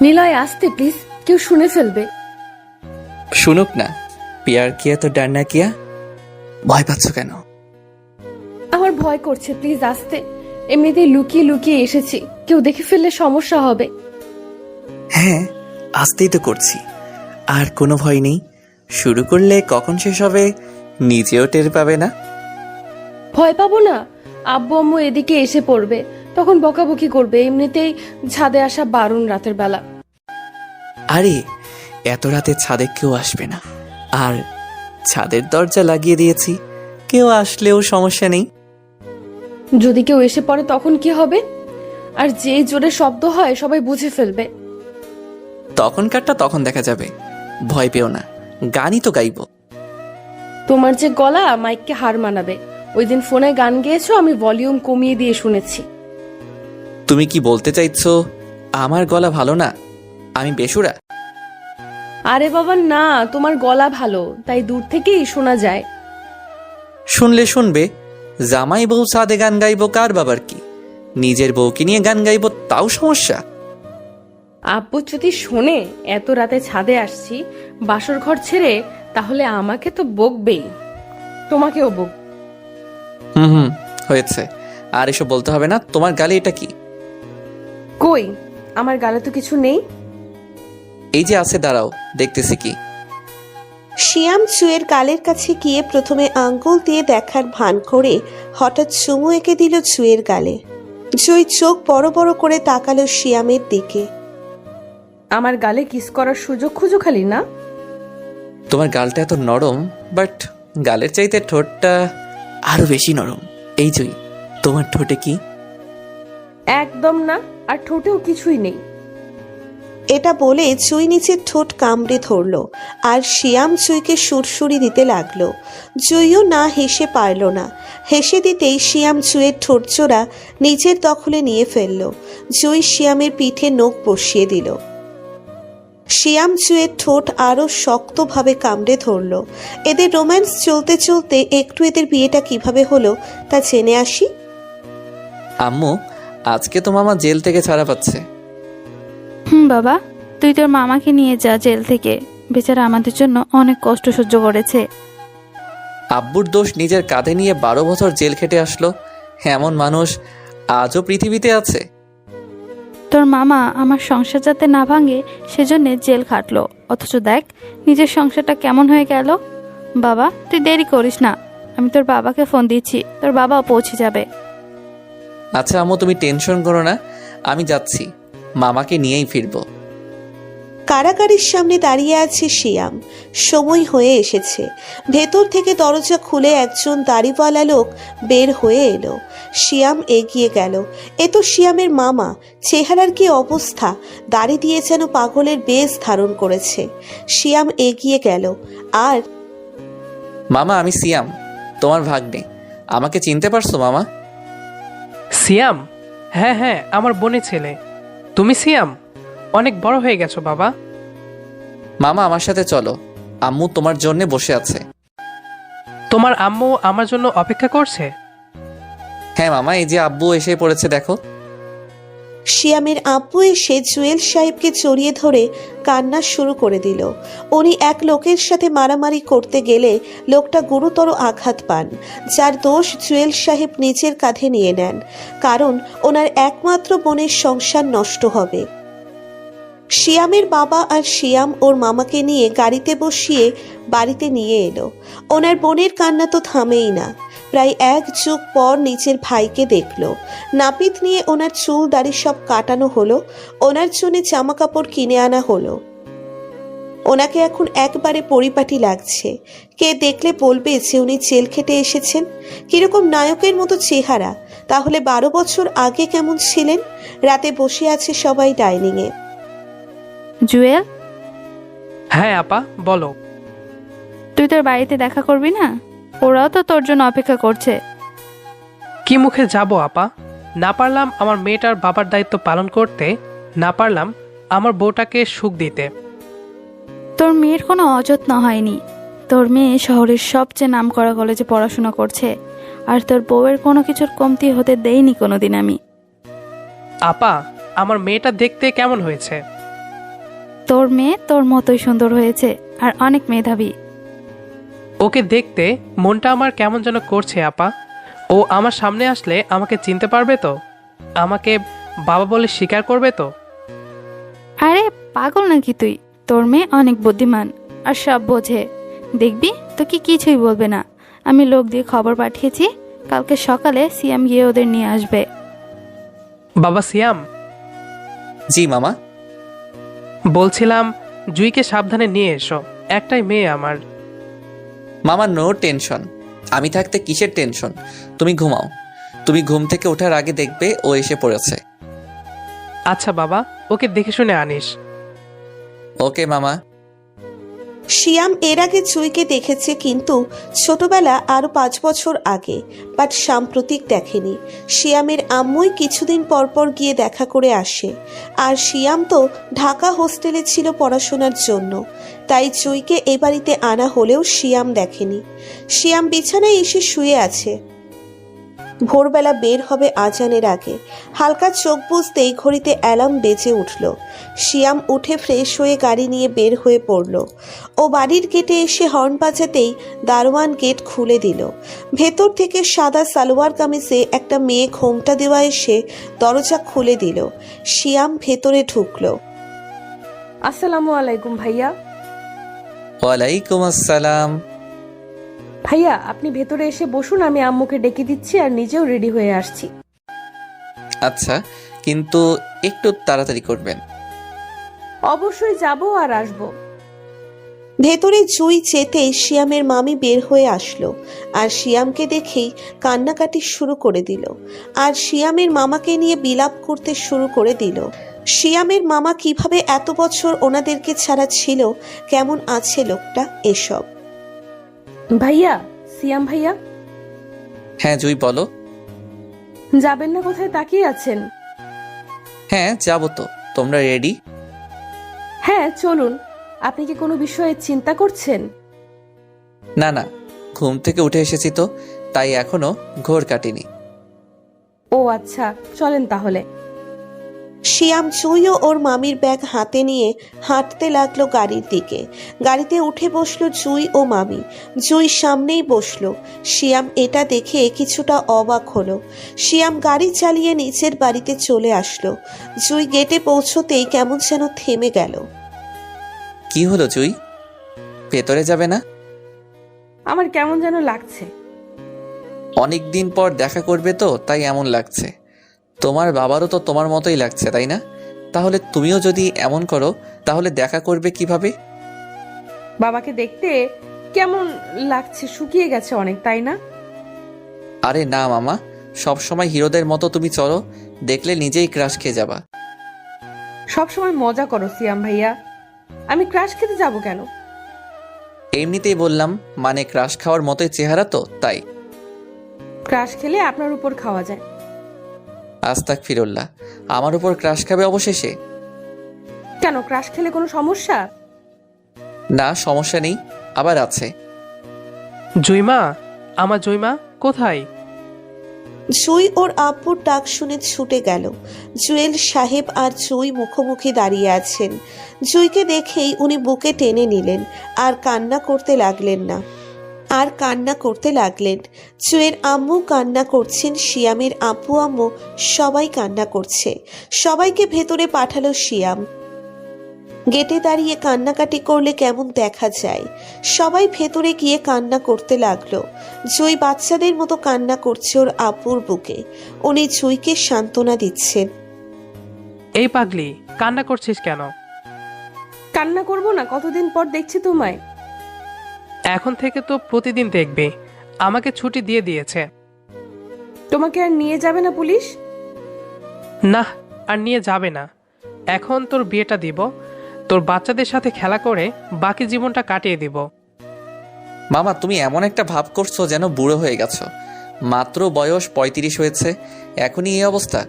নিলয় আসতে প্লিজ, কেউ শুনে ফেলবে। শুনুক না। পিয়ার কিয়া তো ডান্না কিয়া। ভয় পাচ্ছ কেন? আমার ভয় করছে, প্লিজ আসতে। এমনিতেই লুকিয়ে লুকিয়ে এসেছি, কেউ দেখে ফেললে সমস্যা হবে। হ্যাঁ, আসতেই তো করছি। আর কোনো ভয় নেই। শুরু করলে কখন শেষ হবে নিজেও টের পাবে না। ভয় পাবো না? আব্বু আম্মু এদিকে এসে পড়বে, তখন বকাবকি করবে। এমনিতেই ছাদে আসা বারণ রাতের বেলা। আরে এত রাতে ছাদে কেউ আসবে না। আর ছাদের দরজা লাগিয়ে দিয়েছি, কেউ আসলেও সমস্যা নেই। যদি কেউ এসে পড়ে তখন কি হবে? আর যে জোরে শব্দ হয় সবাই বুঝে ফেলবে। তখনকারটা তখন দেখা যাবে। ভয় পেও না, গানই তো গাইবো। তোমার যে গলা মাইককে হার মানাবে। ওই দিন ফোনে গান গেয়েছো, আমি ভলিউম কমিয়ে দিয়ে শুনেছি। তুমি কি বলতে চাইছো আমার গলা ভালো না? আমি বেসুরা? আরে বাবা না, তোমার গলা ভালো, তাই দূর থেকেই শোনা যায়। শুনলে শুনবে, জামাই বউ ছাদে গান গাইবো কার বাবার কি? নিজের বউকে নিয়ে গান গাইবো তাও সমস্যা? আব্বু যদি শোনে এত রাতে ছাদে আসছি বাসর ঘর ছেড়ে, তাহলে আমাকে তো বকবেই, তোমাকেও বক। হুম, হয়েছে। আর এসব বলতে হবে না। তোমার গালে এটা কি? কই, আমার গালে তো কিছু নেই। এই যে আছে, দাঁড়াও দেখতেছি কি। শিয়াম চুয়ের গালের কাছে গিয়ে প্রথমে আঙ্গুল দিয়ে দেখার ভান করে হঠাৎ চুমু এঁকে দিল চুয়ের গালে। জুই চোখ বড় বড় করে তাকালো শিয়ামের দিকে। আমার গালে কিস করার সুযোগ খুঁজো খালি না? তোমার গালটা এত নরম, বাট গালের চাইতে ঠোঁটটা আরো বেশি নরম। এই জুই, তোমার ঠোঁটে কি? একদম না, আর ঠোঁটেও কিছুই নেই। এটা বলে চুই নিচের ঠোঁট কামড়ে ধরল আর শিয়াম চুইকে সুরসুরি দিতে লাগলো। জুইও না হেসে পারল না। হেসে দিতেই শিয়াম চুয়ের ঠোঁট জোড়া নিজের দখলে নিয়ে ফেলল। জুই শিয়ামের পিঠে নখ বসিয়ে দিল। শিয়াম চুয়ের ঠোঁট আরো শক্তভাবে কামড়ে ধরল। এদের রোম্যান্স চলতে চলতে একটু এদের বিয়েটা কিভাবে হলো তা জেনে আসি। আম্মু, আজকে তো মামা জেল থেকে ছাড়া পাচ্ছে। বাবা, তুই তোর মামাকে নিয়ে যা জেল থেকে। বেচারা আমাদের জন্য অনেক কষ্ট সহ্য করেছে। আব্বুর দোষ নিজের কাঁধে নিয়ে 12 বছর জেল খেটে আসলো, এমন মানুষ আজও পৃথিবীতে আছে? তোর মামা আমার সংসার যাতে না ভাঙে সেজন্য জেল খাটলো, অথচ দেখ নিজের সংসারটা কেমন হয়ে গেল। বাবা, তুই দেরি করিস না, আমি তোর বাবাকে ফোন দিচ্ছি, তোর বাবাও পৌঁছে যাবে। আচ্ছা আম্মু, তুমি টেনশন করো না, আমি যাচ্ছি, মামাকে নিয়েই ফিরবো। কারাগারের সামনে দাঁড়িয়ে আছে শিয়াম। সময় হয়ে এসেছে। ভেতর থেকে দরজা খুলে একজন দাড়িওয়ালা লোক বের হয়ে এলো। শিয়াম এগিয়ে গেল। এ তো শিয়ামের মামা। চেহারার কি অবস্থা! দাড়ি দিয়ে যেন পাগলের বেশ ধারণ করেছে। শিয়াম এগিয়ে গেল আর মামা, আমি সিয়াম, তোমার ভাগ্নে। আমাকে চিনতে পারছো মামা? সিয়াম? হ্যাঁ হ্যাঁ, আমার বোনের ছেলে। তুমি সিয়াম? অনেক বড় হয়ে গেছো বাবা। মামা আমার সাথে চলো, আম্মু তোমার জন্য বসে আছে। তোমার আম্মু আমার জন্য অপেক্ষা করছে? হ্যাঁ মামা, এই যে আব্বু এসে পড়েছে দেখো। শিয়ামের আব্বু এসে জুয়েল সাহেবকে জড়িয়ে ধরে কান্না শুরু করে দিল। উনি এক লোকের সাথে মারামারি করতে গেলে লোকটা গুরুতর আঘাত পান, যার দোষ জুয়েল সাহেব নিজের কাঁধে নিয়ে নেন, কারণ ওনার একমাত্র বোনের সংসার নষ্ট হবে। শিয়ামের বাবা আর শিয়াম ওর মামাকে নিয়ে গাড়িতে বসিয়ে বাড়িতে নিয়ে এলো। ওনার বোনের কান্না তো থামেই না। প্রায় এক যুগ পর নিজের ভাইকে দেখলো। নাপিত নিয়ে ওনার চুল দাড়ি সব কাটানো হলো। ওনার জন্য জামা কাপড় কিনে আনা হলো। ওনাকে এখন একবারে পরিপাটি লাগছে। কে দেখলে বলবে যে উনি জেল খেটে এসেছেন। কিরকম নায়কের মতো চেহারা! তাহলে 12 বছর আগে কেমন ছিলেন? রাতে বসে আছে সবাই ডাইনিংয়ে। জুয়েল, হ্যাঁ আপা, বলো। তুই তোর বাড়িতে দেখা করবি না? ওরাও তো তোর জন্য অপেক্ষা করছে। কি মুখে যাব আপা? না পারলাম আমার মেয়েটার বাবার দায়িত্ব পালন করতে, না পারলাম আমার বউটাকে সুখ দিতে। তোর মেয়ের কোনো অযত্ন হয়নি। তোর মেয়ে শহরের সবচেয়ে নামকরা কলেজে পড়াশোনা করছে, আর তোর বউয়ের কোনো কিছুর কমতি হতে দেইনি কোনোদিন আমি। আপা, আমার মেয়েটা দেখতে কেমন হয়েছে? তোর মেয়ে তোর মতোই সুন্দর হয়েছে আর অনেক মেধাবী। ওকে দেখতে মনটা আমার কেমন যেন করছে আপা। ও আমার সামনে আসলে আমাকে চিনতে পারবে তো? আমাকে বাবা বলে স্বীকার করবে তো? আরে পাগল নাকি তুই? তোর মেয়ে অনেক বুদ্ধিমান আর সব বোঝে। দেখবি তোকে কিছুই বলবে না। আমি লোক দিয়ে খবর পাঠিয়েছি, কালকে সকালে সিএম গিয়ে ওদের নিয়ে আসবে। বাবা সিয়াম, জি মামা। বলছিলাম জুইকে সাবধানে নিয়ে এসো, একটাই মেয়ে আমার। মামা নো টেনশন, আমি থাকতে কিসের টেনশন? তুমি ঘুমাও, তুমি ঘুম থেকে ওঠার আগে দেখবে ও এসে পড়েছে। আচ্ছা বাবা, ওকে দেখে শুনে আনিস। ওকে মামা। শিয়াম এর আগে জুইকে দেখেছে, কিন্তু ছোটবেলা আরো 5 বছর আগে, বাট সাম্প্রতিক দেখেনি। শিয়ামের আম্মুই কিছুদিন পর পর গিয়ে দেখা করে আসে, আর শিয়াম তো ঢাকা হোস্টেলে ছিল পড়াশোনার জন্য, তাই জুইকে এ বাড়িতে আনা হলেও শিয়াম দেখেনি। শিয়াম বিছানায় এসে শুয়ে আছে। ভোরবেলা বের হবে আজানের আগে। হালকা চোখ বুঝতেই ঘড়িতে অ্যালার্ম বেজে উঠল। শিয়াম উঠে ফ্রেশ হয়ে গাড়ি নিয়ে বের হয়ে পড়ল। ও বাড়ির গেটে এসে হর্ন বাজাতেই দারোয়ান গেট খুলে দিল। ভেতর থেকে সাদা সালোয়ার কামিজে একটা মেয়ে ঘোমটা দেওয়া এসে দরজা খুলে দিল। শিয়াম ভেতরে ঢুকলো। আসসালামু আলাইকুম ভাইয়া। ওয়ালাইকুম আসসালাম। ভাইয়া আপনি ভেতরে এসে বসুন, আমি আম্মুকে ডেকে দিচ্ছি আর নিজেও রেডি হয়ে আসছি। আচ্ছা, কিন্তু একটু তাড়াতাড়ি করবেন। অবশ্যই যাব আর আসবো। ভেতরে জুই যেতেই শিয়ামের মামি বের হয়ে আসলো, আর শিয়ামকে দেখেই কান্নাকাটি শুরু করে দিল, আর শিয়ামের মামাকে নিয়ে বিলাপ করতে শুরু করে দিল। শিয়ামের মামা কিভাবে এত বছর ওনাদেরকে ছাড়া ছিল, কেমন আছে লোকটা, এসব। ভাইয়া, সিয়াম ভাইয়া। হ্যাঁ জুই বলো। যাবেন না? কোথায় তাকিয়ে আছেন? হ্যাঁ যাবো তো, তোমরা রেডি? হ্যাঁ চলুন। আপনি কি কোনো বিষয়ে চিন্তা করছেন? না না, ঘুম থেকে উঠে এসেছি তো, তাই এখনো ঘোর কাটিনি। ও আচ্ছা, চলেন তাহলে। শিয়াম জুইও ওর মামির ব্যাগ হাতে নিয়ে হাঁটতে লাগলো গাড়ির দিকে। গাড়িতে উঠে বসলো জুই ও মামি। জুই সামনেই বসলো। শিয়াম এটা দেখে কিছুটা অবাক হলো। শিয়াম গাড়ি চালিয়ে নিচের বাড়িতে চলে আসলো। জুই গেটে পৌঁছতেই কেমন যেন থেমে গেল। কি হলো জুই, ভেতরে যাবে না? আমার কেমন যেন লাগছে। অনেক দিন পর দেখা করবে তো, তাই এমন লাগছে। তোমার বাবারও তো তোমার মতোই লাগছে, তাই না? তাহলে তুমিও যদি এমন করো, তাহলে দেখা করবে কিভাবে? বাবাকে দেখতে কেমন লাগছে, শুকিয়ে গেছে অনেক, তাই না? আরে না মামা, সব সময় হিরোদের মতো তুমি চলো, দেখলে নিজেই ক্রাশ খেয়ে যাবা। সব সময় মজা করো সিয়াম ভাইয়া। আমি ক্রাশ খেতে যাব কেন? এমনিতেই বললাম, মানে ক্রাশ খাওয়ার মতোই চেহারা তো, তাই। ক্রাশ খেলে আপনার উপর খাওয়া যায়। আস্তাক ফিরুল্লাহ, আমার উপর ক্রাশ খাবে অবশেষে? কেন, ক্রাশ খেলে কোনো সমস্যা? না সমস্যা নেই, আবার আছে। জুইমা, আমার জুইমা কোথায়? জুই ওর আব্বুর ডাক শুনে ছুটে গেল। জুয়েল সাহেব আর জুই মুখোমুখি দাঁড়িয়ে আছেন। জুইকে দেখেই উনি বুকে টেনে নিলেন, আর কান্না করতে লাগলেন। জুয়ের আম্মু কান্না করছেন, শিয়ামের আব্বু আম্মু সবাই কান্না করছে। সবাইকে ভেতরে পাঠালো শিয়াম। গেটে দাঁড়িয়ে কান্নাকাটি করলে কেমন দেখা যায়। সবাই ভেতরে গিয়ে কান্না করতে লাগলো। জুই বাচ্চাদের মতো কান্না করছে ওর আব্বুর বুকে। উনি জুইকে সান্ত্বনা দিচ্ছেন। এই পাগলি, কান্না করছিস কেন? কান্না করব না? কতদিন পর দেখছি তোমায়। এখন থেকে তো প্রতিদিন দেখবি। আমাকে ছুটি দিয়ে দিয়েছে। তোমাকে আর নিয়ে যাবে না পুলিশ? না, আর নিয়ে যাবে না। এখন তোর বিয়েটা দিব, তোর বাচ্চাদের সাথে খেলা করে বাকি জীবনটা কাটিয়ে দিব। মামা তুমি এমন একটা ভাব করছো যেন বুড়ো হয়ে গেছো। মাত্র বয়স 35 হয়েছে, এখনই এই অবস্থা।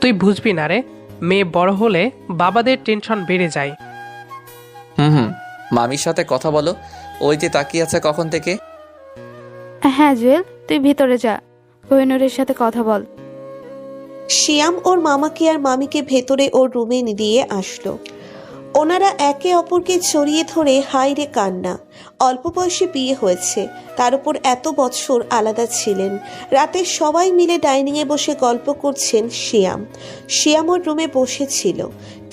তুই বুঝবি না রে, মেয়ে বড় হলে বাবাদের টেনশন বেড়ে যায়। হুম, মামির সাথে কথা বলো, ওই যে তাকিয়ে আছে কখন থেকে। হ্যাঁ জুয়েল, তুই ভিতরে যা, কোহিনুরের সাথে কথা বল। শিয়াম ওর মামাকে আর মামিকে ভেতরে ওর রুমে দিয়ে আসলো। ওনারা একে অপরকে জড়িয়ে ধরে হাইরে কান্না। অল্প বয়সে বিয়ে হয়েছে, তার উপর এত বছর আলাদা ছিলেন। রাতে সবাই মিলে ডাইনিংয়ে বসে গল্প করছেন। শিয়াম ওর রুমে বসেছিল।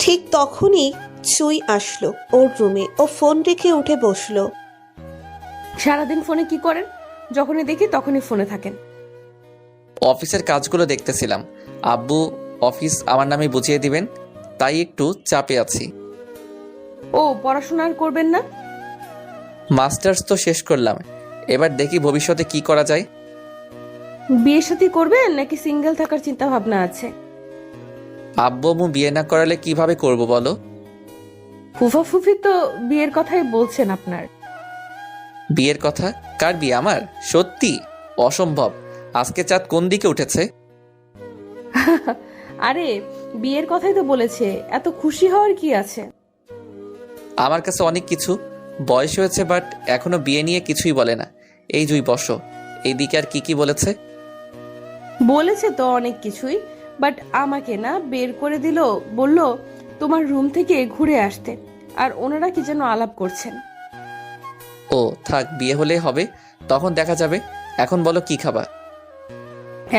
ঠিক তখনই চুই আসলো ওর রুমে। ও ফোন রেখে উঠে বসলো। সারাদিন ফোনে কি করেন? যখনই দেখি তখনই ফোনে থাকেন। অফিসের কাজগুলো দেখতেছিলাম। আব্বু অফিস আমার নামে বুঝিয়ে দিবেন, তাই একটু চাপে আছি। ও পড়াশোনা আর করবেন না? মাস্টার্স তো শেষ করলাম, এবার দেখি ভবিষ্যতে কি করা যায়। বিয়ে শাদী করবেন নাকি সিঙ্গেল থাকার চিন্তা ভাবনা আছে? আব্বু আম্মু বিয়ে না করালে কিভাবে করব বলো? ফুফা ফুফি তো বিয়ের কথাই বলছেন আপনার। বিয়ের কথা? কার বিয়ে? আমার? সত্যি? অসম্ভব। আজকে চাঁদ কোন দিকে উঠেছে? আরে বিয়ের কথাই তো বলেছে, এত খুশি হওয়ার কি আছে? আমার কাছে অনেক কিছু। বয়স হয়েছে বাট এখনো বিয়ে নিয়ে কিছুই বলে না। এই জুই বসো, এইদিকে আর কি কি বলেছে? বলেছে তো অনেক কিছুই, বাট আমাকে না বের করে দিল। বলল তোমার রুম থেকে ঘুরে আসতে, আর ওনারা কি যেন আলাপ করছেন। ও থাক, বিয়ে হলে হবে, তখন দেখা যাবে। এখন বলো কি খাবা?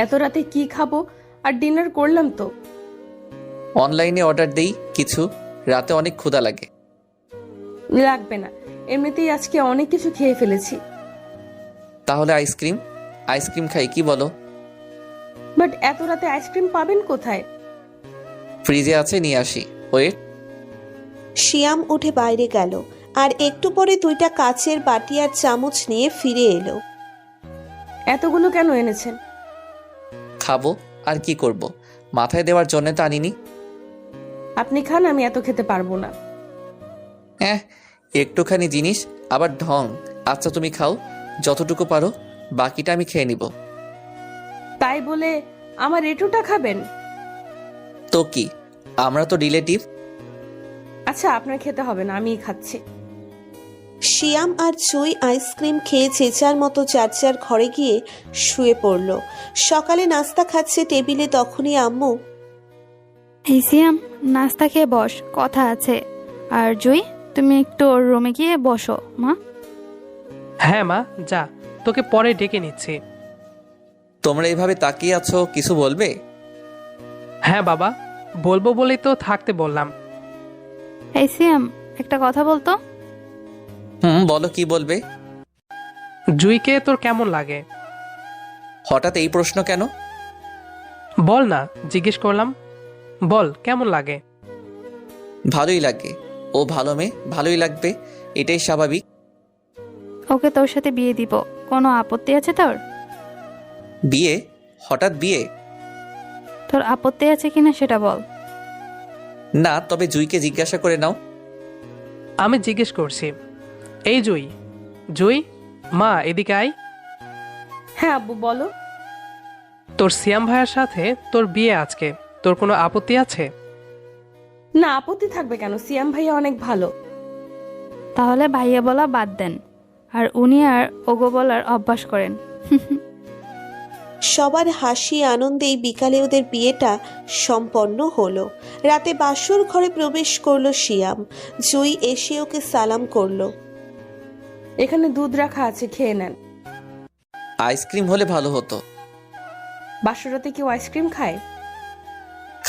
এত রাতে কি খাবো? আর ডিনার করলাম তো। অনলাইনে অর্ডার দেই কিছু, রাতে অনেক ক্ষুধা লাগে। লাগবে না, এমনিতেই আজকে অনেক কিছু খেয়ে ফেলেছি। তাহলে আইসক্রিম? আইসক্রিম খাই, কি বলো? বাট এত রাতে আইসক্রিম পাবেন কোথায়? ফ্রিজে আছে, নিয়ে আসি। ওয়েট। শিয়াম উঠে বাইরে গেল, আর একটু পরে 2টা কাচের বাটি আর চামচ নিয়ে ফিরে এলো। এতগুলো কেন এনেছেন? খাবো আর কি করব, মাথায় দেওয়ার জন্য তো আনিনি। আপনি খান, আমি এত খেতে পারবো না। হ্যাঁ, একটুখানি জিনিস আবার ঢং। আচ্ছা তুমি খাও যতটুকু পারো, বাকিটা আমি খেয়ে নিব। তাই বলে আমার এটুটা খাবেন? তো কি, আমরা তো রিলেটিভ। আচ্ছা আপনার খেতে হবে না, আমিই খাচ্ছি। শিয়াম আর চুই আইসক্রিম খেয়ে চেঁচার মতো চাচার ঘরে গিয়ে শুয়ে পড়ল। সকালে নাস্তা খাচ্ছে টেবিলে, তখনই আম্মু, এই সিয়াম, নাস্তা খেয়ে বস, কথা আছে। আর জুই, তুমি একটু ওর রুমে গিয়ে বসো মা। হ্যাঁ মা, যা, তোকে পরে ডেকে নিচ্ছি। তোমরা এইভাবে তাকিয়ে আছো, কিছু বলবে? হ্যাঁ বাবা, বলবো বলেই তো থাকতে বললাম। এই সিয়াম, একটা কথা বলতো। বলো, কি বলবে? জুইকে তোর কেমন লাগে? হঠাৎ এই প্রশ্ন কেন? বল না, জিজ্ঞেস করলাম। বল কেমন লাগে? ভালোই লাগে। ও ভালো মেয়ে, ভালোই লাগবে, এটাই স্বাভাবিক। ওকে তোর সাথে বিয়ে দিব, কোনো আপত্তি আছে তোর? বিয়ে? হঠাৎ বিয়ে? তোর আপত্তি আছে কিনা সেটা বল। না, তবে জুইকে জিজ্ঞাসা করে নাও। আমি জিজ্ঞেস করছি। এই জুই, জুই, মা এদিকে আয়। হ্যাঁ আব্বু বলো। তোর সিয়াম ভাইয়ের সাথে তোর বিয়ে আজকে, তোর কোনো আপত্তি আছে? না, আপত্তি থাকবে কেন? সিয়াম ভাইয়া অনেক ভালো। তাহলে ভাইয়া বলা বাদ দেন, আর উনি আর ওগো বলার অভ্যাস করেন। সবার হাসি আনন্দেই বিকালে ওদের বিয়েটা সম্পন্ন হলো। রাতে বাসর ঘরে প্রবেশ করলো শিয়াম। জুই এসে ওকে সালাম করলো। এখানে দুধ রাখা আছে, খেয়ে নেন। আইসক্রিম হলে ভালো হতো। বাসরাতে কেউ আইসক্রিম খায়?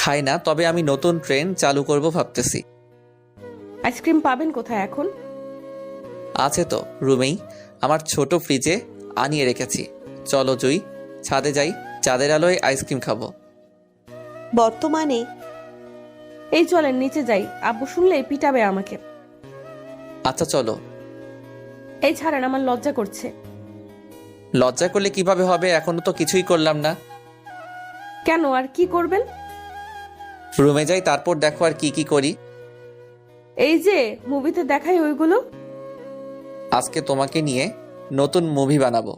খাই না, তবে আমি নতুন ট্রেন চালু করব ভাবতেছি। আইসক্রিম পাবেন কোথায় এখন? আছে তো রুমেই, আমার ছোট ফ্রিজে আনিয়ে রেখেছি। চলো জুই, ছাদে যাই, চাঁদের আলোয় আইসক্রিম খাবো। বর্তমানে এই চলেন নিচে যাই, আব্বু শুনলে পিটাবে আমাকে। আচ্ছা চলো। এই ছাড়েন, আমার লজ্জা করছে। লজ্জা করলে কিভাবে হবে, এখনো তো কিছুই করলাম না। কেন, আর কি করবেন? রুমে যাই, তারপর দেখো আর কি কি করি। এই যে মুভিতে দেখাই ওইগুলো। আজকে তোমাকে নিয়ে নতুন মুভি বানাবো।